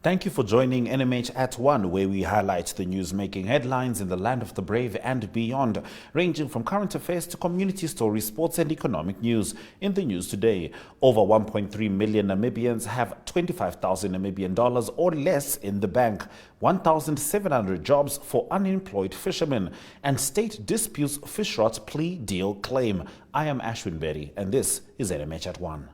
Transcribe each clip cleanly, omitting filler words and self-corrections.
Thank you for joining NMH at 1, where we highlight the news making headlines in the land of the brave and beyond, ranging from current affairs to community stories, sports and economic news. In the news today, over 1.3 million Namibians have 25,000 Namibian dollars or less in the bank, 1,700 jobs for unemployed fishermen, and state disputes Fishrot plea deal claim. I am Ashwin Berry, and this is NMH at 1.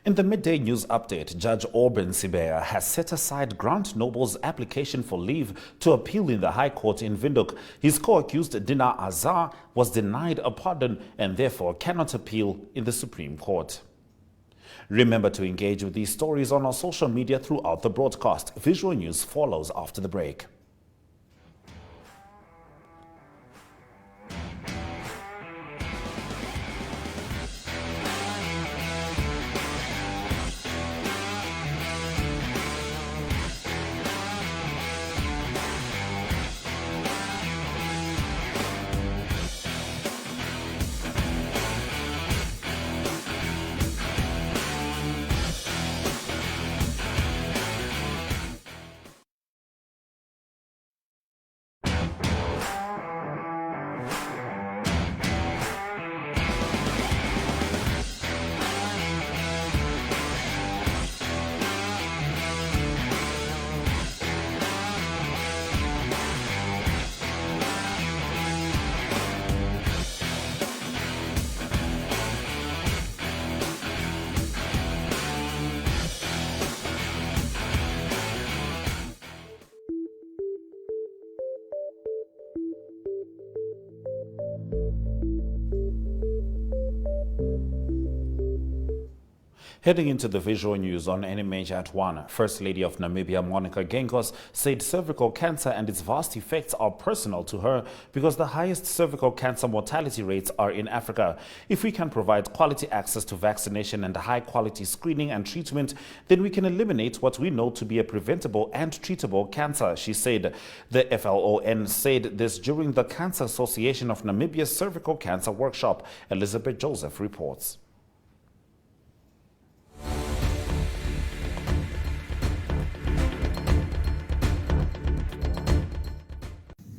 In the midday news update, Judge Orban Sibeya has set aside Grant Noble's application for leave to appeal in the High Court in Windhoek. His co-accused Dina Azar was denied a pardon and therefore cannot appeal in the Supreme Court. Remember to engage with these stories on our social media throughout the broadcast. Visual News follows after the break. Heading into the visual news on NMH at 1, First Lady of Namibia Monica Gengos said cervical cancer and its vast effects are personal to her because the highest cervical cancer mortality rates are in Africa. If we can provide quality access to vaccination and high-quality screening and treatment, then we can eliminate what we know to be a preventable and treatable cancer, she said. The FLON said this during the Cancer Association of Namibia's Cervical Cancer Workshop. Elizabeth Joseph reports.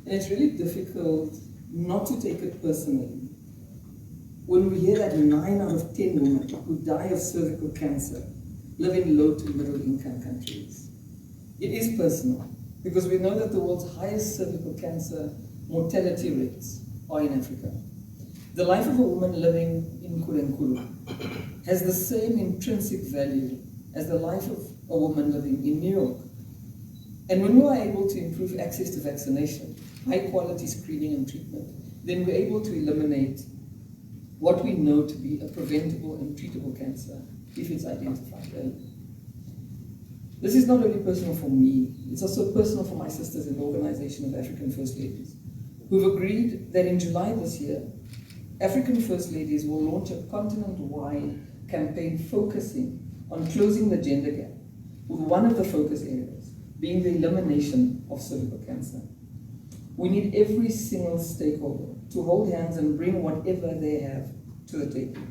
And it's really difficult not to take it personally when we hear that 9 out of 10 women who die of cervical cancer live in low to middle income countries. It is personal because we know that the world's highest cervical cancer mortality rates are in Africa. The life of a woman living in Nkulu has the same intrinsic value as the life of a woman living in New York. And when we are able to improve access to vaccination, high quality screening and treatment, then we're able to eliminate what we know to be a preventable and treatable cancer if it's identified early. This is not only personal for me, it's also personal for my sisters in the Organization of African First Ladies, who've agreed that in July this year, African First Ladies will launch a continent-wide campaign focusing on closing the gender gap, with one of the focus areas being the elimination of cervical cancer. We need every single stakeholder to hold hands and bring whatever they have to the table.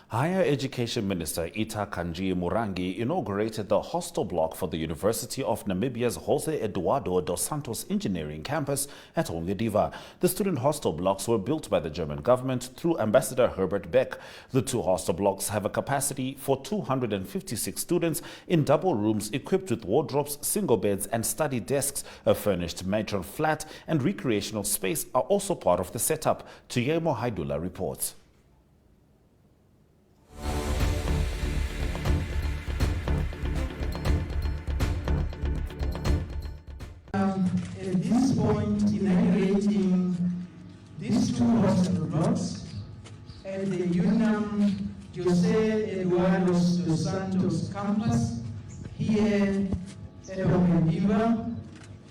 Higher Education Minister Ita Kanji Murangi inaugurated the hostel block for the University of Namibia's Jose Eduardo dos Santos Engineering Campus at Oneuptwo. The student hostel blocks were built by the German government through Ambassador Herbert Beck. The two hostel blocks have a capacity for 256 students in double rooms equipped with wardrobes, single beds and study desks. A furnished matron flat and recreational space are also part of the setup. Tuyemo Haidula reports. At this point, inaugurating these two hostel blocks at the UNAM Jose Eduardo dos Santos campus here at Oneuptwo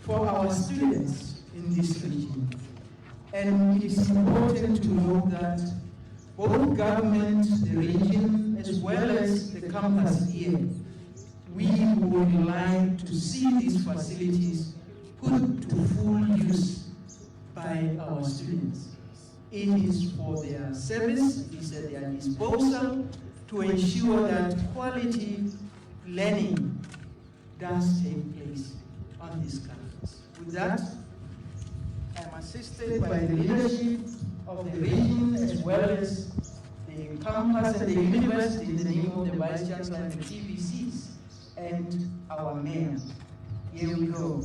for our students in this region. And it is important to note that both government, the region, as well as the campus here, we would like to see these facilities put to full use by our students. It is for their service, it is at their disposal to ensure that quality learning does take place on this campus. With that, I'm assisted by the leadership of the region as well as the campus and the university in the name of the Vice Chancellor and the TVCs and our mayor. Here we go.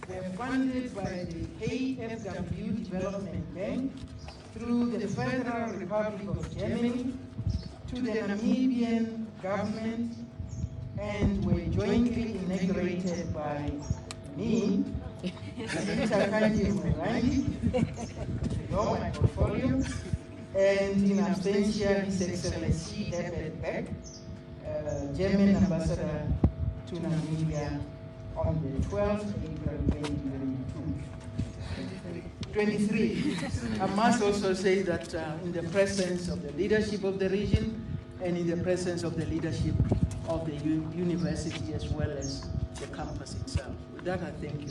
They're funded by the KfW Development Bank through the Federal Republic of Germany to the Namibian government, and were jointly inaugurated by me, Anita Kanji Murandi, my portfolio, and in absentia His Excellency Herbert Beck, German Ambassador to Namibia, on the 12th April 2023. I must also say that in the presence of the leadership of the region and in the presence of the leadership of the university as well as the campus itself. With that, I thank you.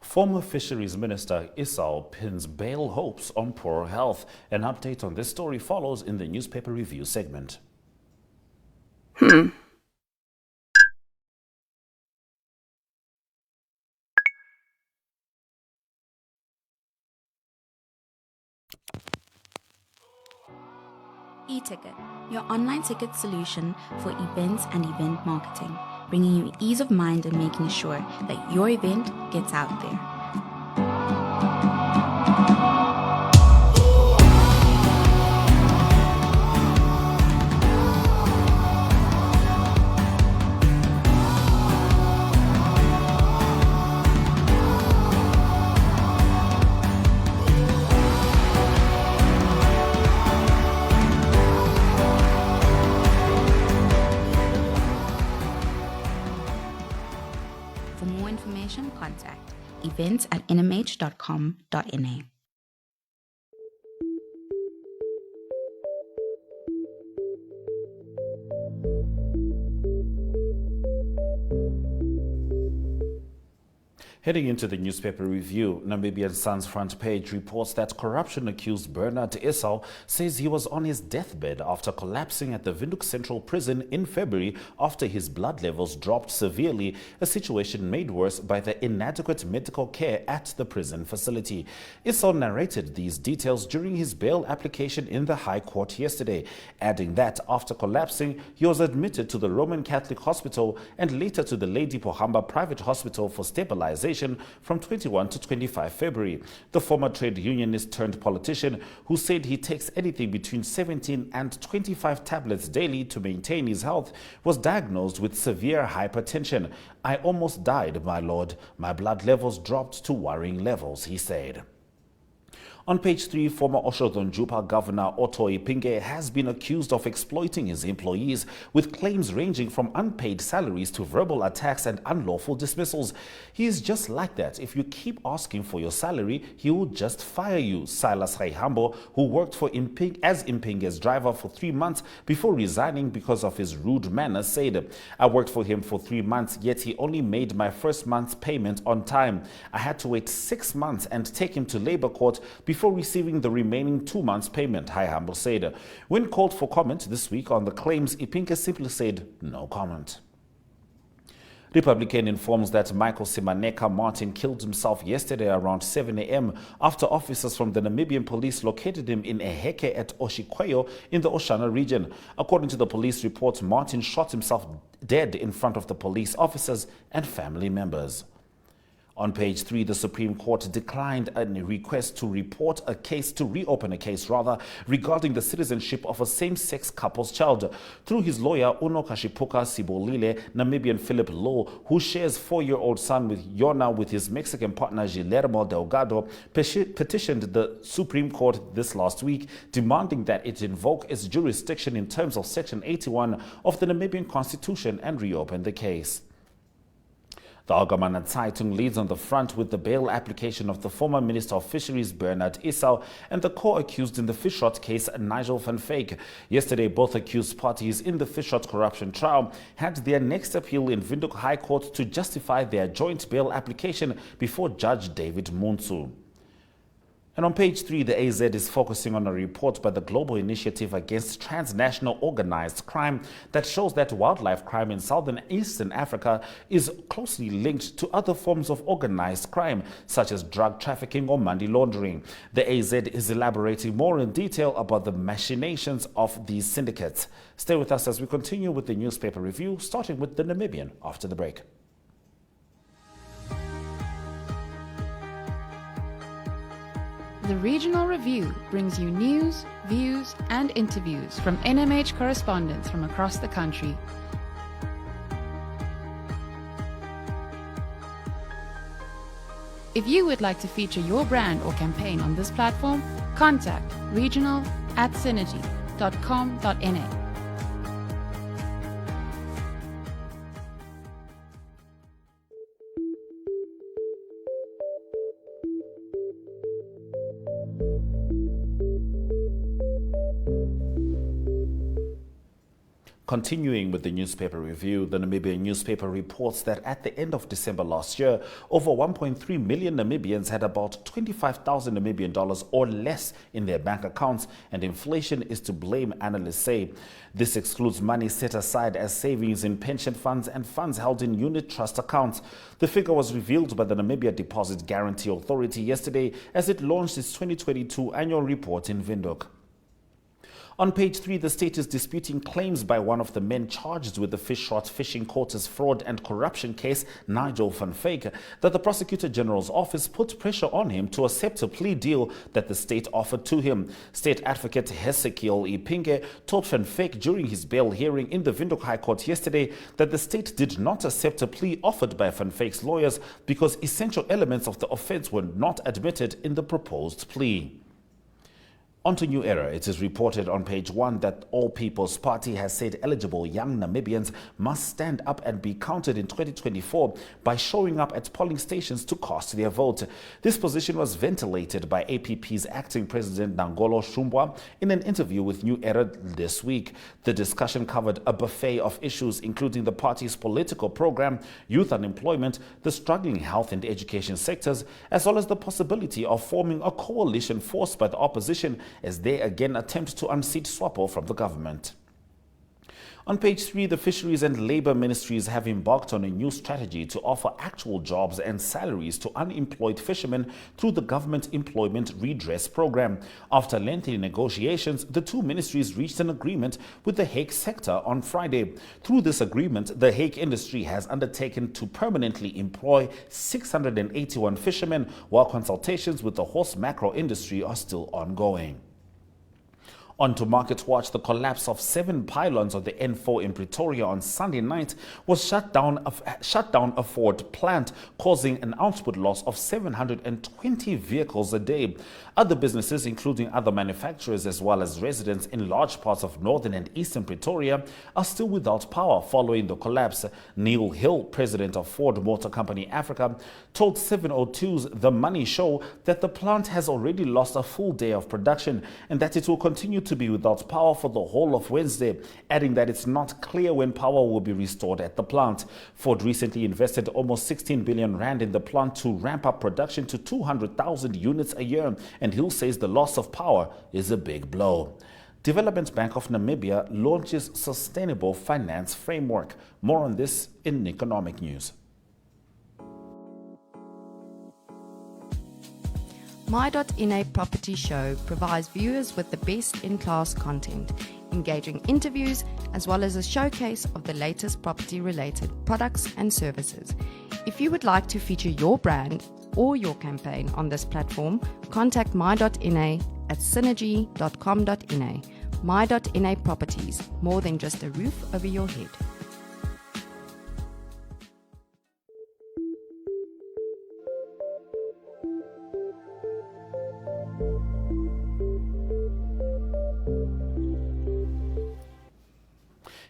Former Fisheries Minister Esau pins bail hopes on poor health. An update on this story follows in the newspaper review segment. E-Ticket, your online ticket solution for events and event marketing, bringing you ease of mind and making sure that your event gets out there. For more information, contact events@nmh.com.na. Heading into the newspaper review, Namibian Sun's front page reports that corruption-accused Bernard Esau says he was on his deathbed after collapsing at the Windhoek Central Prison in February after his blood levels dropped severely, a situation made worse by the inadequate medical care at the prison facility. Esau narrated these details during his bail application in the High Court yesterday, adding that after collapsing, he was admitted to the Roman Catholic Hospital and later to the Lady Pohamba Private Hospital for stabilization from 21 to 25 February. The former trade unionist turned politician, who said he takes anything between 17 and 25 tablets daily to maintain his health, was diagnosed with severe hypertension. "I almost died, my lord. My blood levels dropped to worrying levels," he said. On page 3, former Oshodonjupa Governor Otto Ipinge has been accused of exploiting his employees with claims ranging from unpaid salaries to verbal attacks and unlawful dismissals. "He is just like that. If you keep asking for your salary, he will just fire you," Silas Raihambo, who worked for as Impinge's driver for 3 months before resigning because of his rude manner, said. "I worked for him for 3 months, yet he only made my first month's payment on time. I had to wait 6 months and take him to labor court before receiving the remaining 2 months' payment," Raihambo said. When called for comment this week on the claims, Ipinge simply said no comment. Republican informs that Michael Simaneka Martin killed himself yesterday around 7 a.m. after officers from the Namibian police located him in a heke at Oshikweyo in the Oshana region. According to the police report, Martin shot himself dead in front of the police officers and family members. On page 3, the Supreme Court declined a request to reopen a case regarding the citizenship of a same-sex couple's child. Through his lawyer, Unokashipuka Sibolile, Namibian Philip Law, who shares 4-year-old son with his Mexican partner Guillermo Delgado, petitioned the Supreme Court this last week, demanding that it invoke its jurisdiction in terms of Section 81 of the Namibian Constitution and reopen the case. The Algemene Zeitung leads on the front with the bail application of the former Minister of Fisheries Bernard Esau and the co-accused in the Fishrot case Nigel van Vyk. Yesterday, both accused parties in the Fishrot corruption trial had their next appeal in Windhoek High Court to justify their joint bail application before Judge David Muntsu. And on page 3, the AZ is focusing on a report by the Global Initiative Against Transnational Organized Crime that shows that wildlife crime in southern Eastern Africa is closely linked to other forms of organized crime, such as drug trafficking or money laundering. The AZ is elaborating more in detail about the machinations of these syndicates. Stay with us as we continue with the newspaper review, starting with the Namibian after the break. The Regional Review brings you news, views, and interviews from NMH correspondents from across the country. If you would like to feature your brand or campaign on this platform, contact regional@synergy.com.na. Continuing with the newspaper review, the Namibian newspaper reports that at the end of December last year, over 1.3 million Namibians had about 25,000 Namibian dollars or less in their bank accounts, and inflation is to blame, analysts say. This excludes money set aside as savings in pension funds and funds held in unit trust accounts. The figure was revealed by the Namibia Deposit Guarantee Authority yesterday as it launched its 2022 annual report in Windhoek. On page 3, the state is disputing claims by one of the men charged with the Fishrot fishing quotas fraud and corruption case, Nigel van Vyk, that the Prosecutor General's office put pressure on him to accept a plea deal that the state offered to him. State Advocate Hesekiel Ipinge told van Vyk during his bail hearing in the Windhoek High Court yesterday that the state did not accept a plea offered by van Vyk's lawyers because essential elements of the offense were not admitted in the proposed plea. On to New Era. It is reported on page 1 that All People's Party has said eligible young Namibians must stand up and be counted in 2024 by showing up at polling stations to cast their vote. This position was ventilated by APP's acting president Nangolo Shumbwa in an interview with New Era this week. The discussion covered a buffet of issues including the party's political program, youth unemployment, the struggling health and education sectors, as well as the possibility of forming a coalition forced by the opposition as they again attempt to unseat SWAPO from the government. On page 3, the Fisheries and Labour Ministries have embarked on a new strategy to offer actual jobs and salaries to unemployed fishermen through the Government Employment Redress Program. After lengthy negotiations, the two ministries reached an agreement with the hake sector on Friday. Through this agreement, the hake industry has undertaken to permanently employ 681 fishermen, while consultations with the horse mackerel industry are still ongoing. On to Market Watch, the collapse of 7 pylons on the N4 in Pretoria on Sunday night was shut down a Ford plant, causing an output loss of 720 vehicles a day. Other businesses, including other manufacturers as well as residents in large parts of northern and eastern Pretoria, are still without power following the collapse. Neil Hill, president of Ford Motor Company Africa, told 702's The Money Show that the plant has already lost a full day of production and that it will continue to be without power for the whole of Wednesday, adding that it's not clear when power will be restored at the plant. Ford recently invested almost 16 billion rand in the plant to ramp up production to 200,000 units a year, and Hill says the loss of power is a big blow. Development Bank of Namibia launches Sustainable Finance Framework. More on this in Economic News. My.NA Property Show provides viewers with the best in-class content, engaging interviews, as well as a showcase of the latest property-related products and services. If you would like to feature your brand or your campaign on this platform, contact my.na at synergy.com.na. My.na Properties, more than just a roof over your head.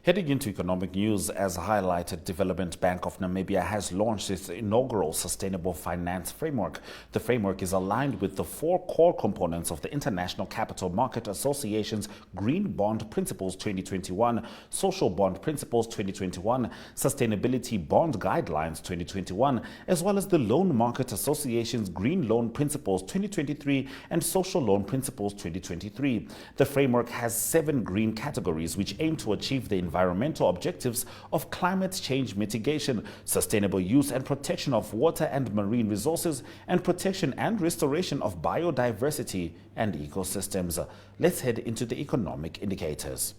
Heading into economic news, as highlighted, Development Bank of Namibia has launched its inaugural Sustainable Finance Framework. The framework is aligned with the 4 core components of the International Capital Market Association's Green Bond Principles 2021, Social Bond Principles 2021, Sustainability Bond Guidelines 2021, as well as the Loan Market Association's Green Loan Principles 2023 and Social Loan Principles 2023. The framework has 7 green categories which aim to achieve the environmental objectives of climate change mitigation, sustainable use and protection of water and marine resources, and protection and restoration of biodiversity and ecosystems. Let's head into the economic indicators.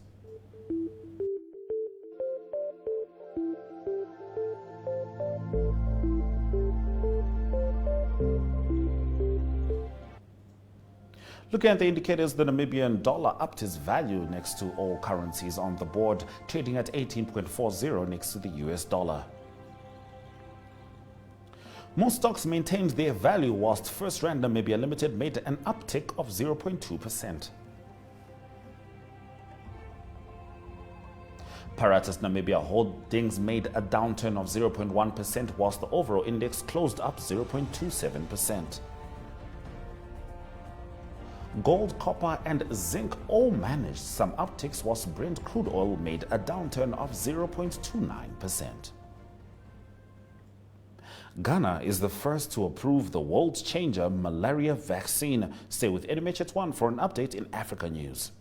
Looking at the indicators, the Namibian dollar upped its value next to all currencies on the board, trading at 18.40 next to the US dollar. Most stocks maintained their value, whilst First Rand Namibia Limited made an uptick of 0.2%. Paratus Namibia Holdings made a downturn of 0.1%, whilst the overall index closed up 0.27%. Gold, copper and zinc all managed some upticks, whilst Brent crude oil made a downturn of 0.29%. Ghana is the first to approve the world-changer malaria vaccine. Stay with NMH at 1 for an update in Africa news.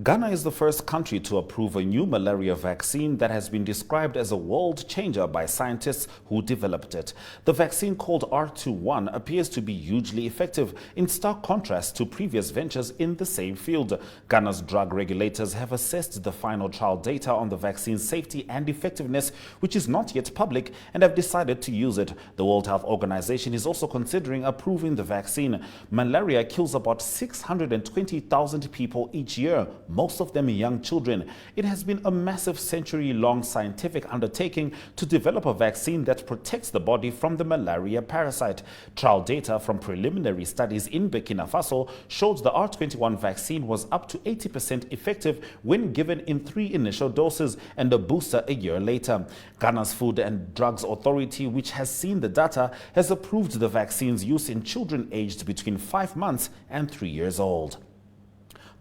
Ghana is the first country to approve a new malaria vaccine that has been described as a world changer by scientists who developed it. The vaccine, called R21, appears to be hugely effective, in stark contrast to previous ventures in the same field. Ghana's drug regulators have assessed the final trial data on the vaccine's safety and effectiveness, which is not yet public, and have decided to use it. The World Health Organization is also considering approving the vaccine. Malaria kills about 620,000 people each year, most of them young children. It has been a massive century-long scientific undertaking to develop a vaccine that protects the body from the malaria parasite. Trial data from preliminary studies in Burkina Faso showed the R21 vaccine was up to 80% effective when given in 3 initial doses and a booster a year later. Ghana's Food and Drugs Authority, which has seen the data, has approved the vaccine's use in children aged between 5 months and 3 years old.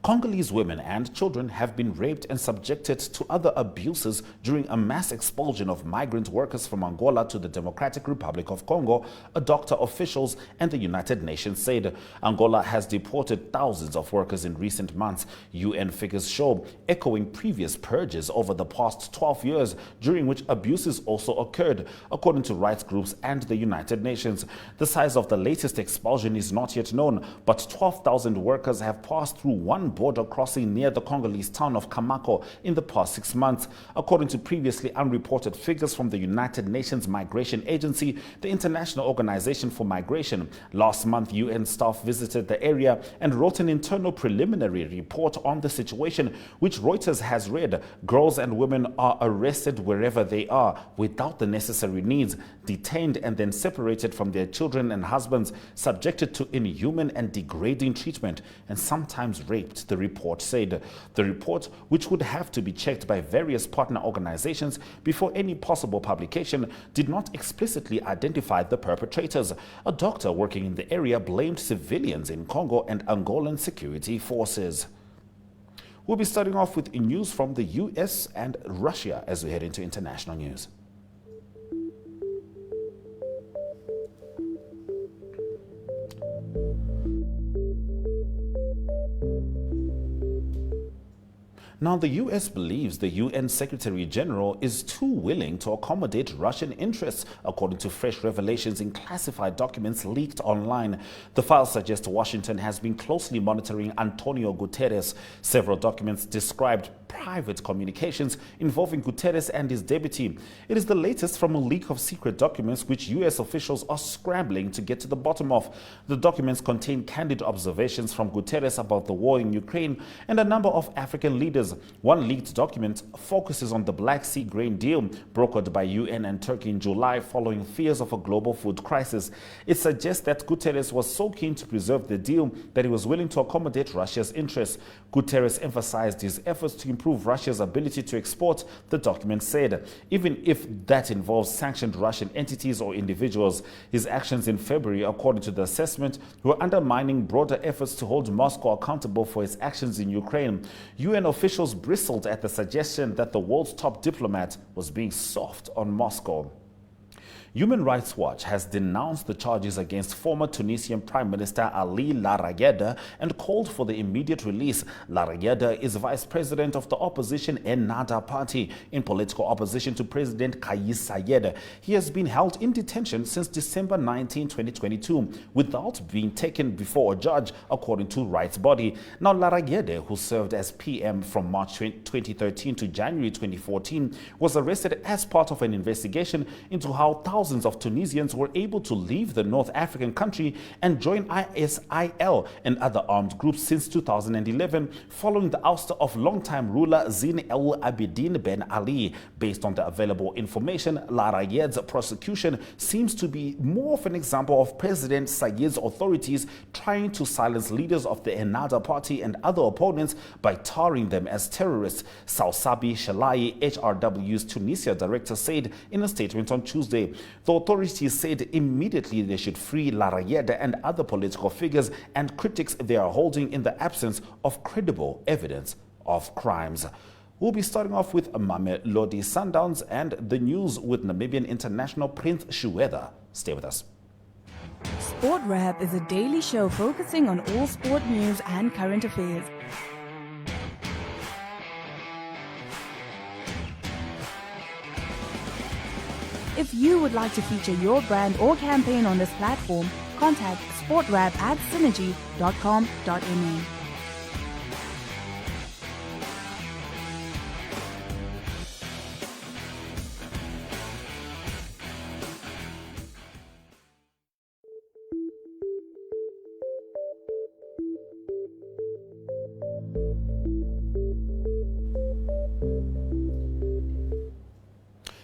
Congolese women and children have been raped and subjected to other abuses during a mass expulsion of migrant workers from Angola to the Democratic Republic of Congo, a doctor, officials and the United Nations said. Angola has deported thousands of workers in recent months, UN figures show, echoing previous purges over the past 12 years, during which abuses also occurred, according to rights groups and the United Nations. The size of the latest expulsion is not yet known, but 12,000 workers have passed through one border crossing near the Congolese town of Kamako in the past 6 months. According to previously unreported figures from the United Nations Migration Agency, the International Organization for Migration, last month UN staff visited the area and wrote an internal preliminary report on the situation, which Reuters has read. Girls and women are arrested wherever they are without the necessary needs, detained and then separated from their children and husbands, subjected to inhuman and degrading treatment, and sometimes raped, the report said. The report, which would have to be checked by various partner organizations before any possible publication, did not explicitly identify the perpetrators. A doctor working in the area blamed civilians in Congo and Angolan security forces. We'll be starting off with news from the US and Russia as we head into international news. Now, the U.S. believes the UN Secretary General is too willing to accommodate Russian interests, according to fresh revelations in classified documents leaked online. The file suggests Washington has been closely monitoring Antonio Guterres. Several documents described private communications involving Guterres and his deputy. It is the latest from a leak of secret documents which U.S. officials are scrambling to get to the bottom of. The documents contain candid observations from Guterres about the war in Ukraine and a number of African leaders. One leaked document focuses on the Black Sea grain deal brokered by UN and Turkey in July following fears of a global food crisis. It suggests that Guterres was so keen to preserve the deal that he was willing to accommodate Russia's interests. Guterres emphasized his efforts to improve Russia's ability to export, the document said, even if that involves sanctioned Russian entities or individuals. His actions in February, according to the assessment, were undermining broader efforts to hold Moscow accountable for its actions in Ukraine. UN officials bristled at the suggestion that the world's top diplomat was being soft on Moscow. Human Rights Watch has denounced the charges against former Tunisian Prime Minister Ali Larayeda and called for the immediate release. Larayeda is vice president of the opposition Ennahda party in political opposition to President Kais Saied. He has been held in detention since December 19, 2022, without being taken before a judge, according to rights body. Now, Larayeda, who served as PM from March 2013 to January 2014, was arrested as part of an investigation into how thousands of Tunisians were able to leave the North African country and join ISIL and other armed groups since 2011, following the ouster of longtime ruler Zine El Abidine Ben Ali. Based on the available information, Larayeda's prosecution seems to be more of an example of President Saied's authorities trying to silence leaders of the Ennahda party and other opponents by tarring them as terrorists. Sausabi Shalai, HRW's Tunisia director, said in a statement on Tuesday. The authorities said immediately they should free Larayeda and other political figures and critics they are holding in the absence of credible evidence of crimes. We'll be starting off with Mamelodi Sundowns and the news with Namibian international Prince Shueda. Stay with us. Sport Wrap is a daily show focusing on all sport news and current affairs. If you would like to feature your brand or campaign on this platform, contact sportwrap@synergy.com.ma.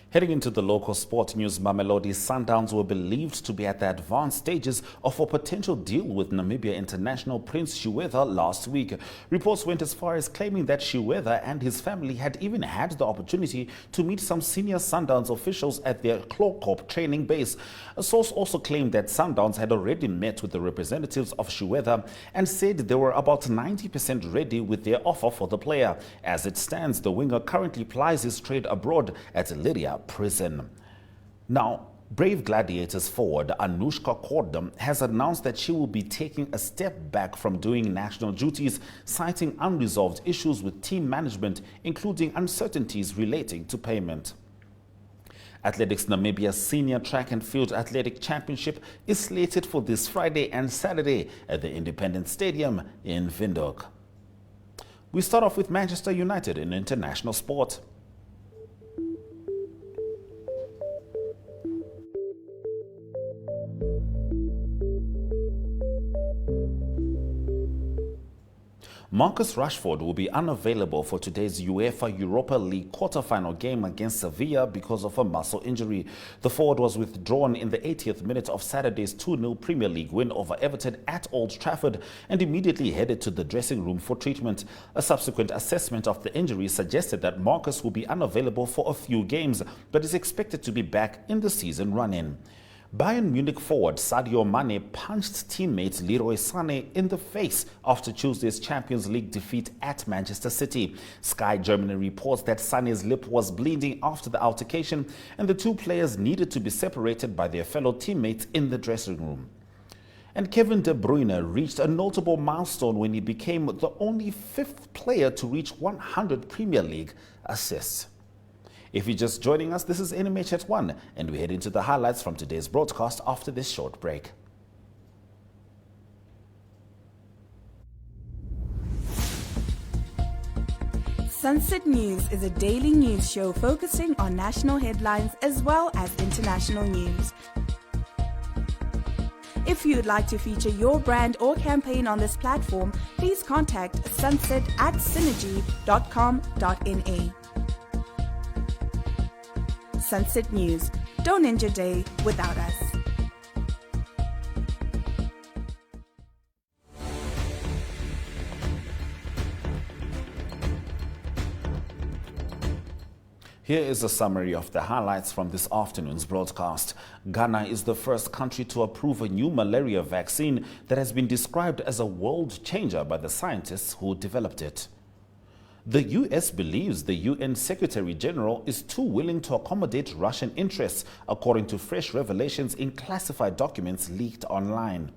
Heading into the local sport news, Mamelodi Sundowns were believed to be at the advanced stages of a potential deal with Namibia international Prince Shueda last week. Reports went as far as claiming that Shueda and his family had even had the opportunity to meet some senior Sundowns officials at their Kloorkop training base. A source also claimed that Sundowns had already met with the representatives of Shueda and said they were about 90% ready with their offer for the player. As it stands, the winger currently plies his trade abroad at Lydia prison. Now, Brave Gladiators forward Anushka Kordam has announced that she will be taking a step back from doing national duties, citing unresolved issues with team management, including uncertainties relating to payment. Athletics Namibia's Senior Track and Field Athletic Championship is slated for this Friday and Saturday at the Independence Stadium in Windhoek. We start off with Manchester United in international sport. Marcus Rashford will be unavailable for today's UEFA Europa League quarter-final game against Sevilla because of a muscle injury. The forward was withdrawn in the 80th minute of Saturday's 2-0 Premier League win over Everton at Old Trafford and immediately headed to the dressing room for treatment. A subsequent assessment of the injury suggested that Marcus will be unavailable for a few games, but is expected to be back in the season run-in. Bayern Munich forward Sadio Mane punched teammate Leroy Sané in the face after Tuesday's Champions League defeat at Manchester City. Sky Germany reports that Sané's lip was bleeding after the altercation and the two players needed to be separated by their fellow teammates in the dressing room. And Kevin De Bruyne reached a notable milestone when he became the only fifth player to reach 100 Premier League assists. If you're just joining us, this is NMH at 1, and we head into the highlights from today's broadcast after this short break. Sunset News is a daily news show focusing on national headlines as well as international news. If you'd like to feature your brand or campaign on this platform, please contact sunset@synergy.com.na. Sunset News. Don't end your day without us. Here is a summary of the highlights from this afternoon's broadcast. Ghana is the first country to approve a new malaria vaccine that has been described as a world changer by the scientists who developed it. The US believes the UN Secretary General is too willing to accommodate Russian interests, according to fresh revelations in classified documents leaked online.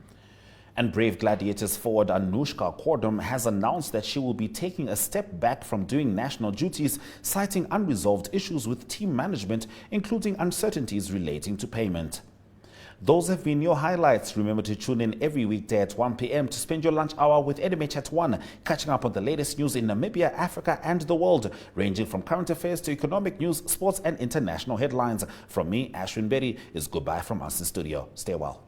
And Brave Gladiators forward Anushka Kordum has announced that she will be taking a step back from doing national duties, citing unresolved issues with team management, including uncertainties relating to payment. Those have been your highlights. Remember to tune in every weekday at 1 p.m. to spend your lunch hour with NMH at 1, catching up on the latest news in Namibia, Africa, and the world, ranging from current affairs to economic news, sports, and international headlines. From me, Ashwin Berry, is goodbye from us in studio. Stay well.